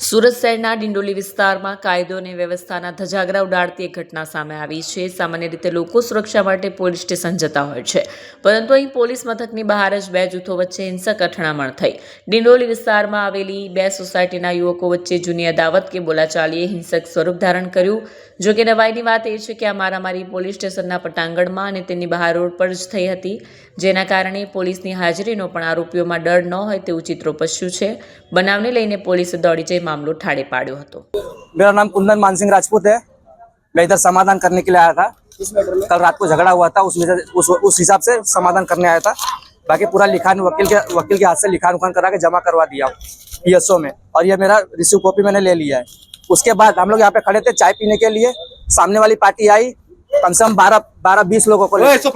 સુરત શહેરના ડિંડોલી વિસ્તારમાં કાયદો અને વ્યવસ્થાના ધજાગરા ઉડાડતી એક ઘટના સામે આવી છે। સામાન્ય રીતે લોકો સુરક્ષા માટે પોલીસ સ્ટેશન જતા હોય છે, પરંતુ અહીં પોલીસ મથકની બહાર જ બે જૂથો વચ્ચે હિંસક અથડામણ થઈ। ડિંડોલી વિસ્તારમાં આવેલી બે સોસાયટીના યુવકો વચ્ચે જૂની અદાવત કે બોલાચાલીએ હિંસક સ્વરૂપ ધારણ કર્યું। જો કે નવાઈની વાત એ છે કે આ મારામારી પોલીસ સ્ટેશનના પટાંગણમાં અને તેની બહાર રોડ પર જ થઈ હતી, જેના કારણે પોલીસની હાજરીનો પણ આરોપીઓમાં ડર ન હોય તેવું ચિત્ર ઉપસ્યું છે। બનાવને લઈને પોલીસે દોડી જઈ मामलो ठाड़े पाड़ो हतो। मेरा नाम कुंदन मानसिंह राजपूत है। मैं इधर समाधान करने के लिए आया था। कल रात को झगड़ा हुआ था, उस हिसाब से समाधान करने आया था। बाकी पूरा लिखान वकील के हाथ से लिखान उखान करा के जमा करवा दिया पीएसओ में, और ये मेरा रिसीव कॉपी मैंने ले लिया है। उसके बाद हम लोग यहाँ पे खड़े थे चाय पीने के लिए। सामने वाली पार्टी आई, कम से कम 12-20 लोगों को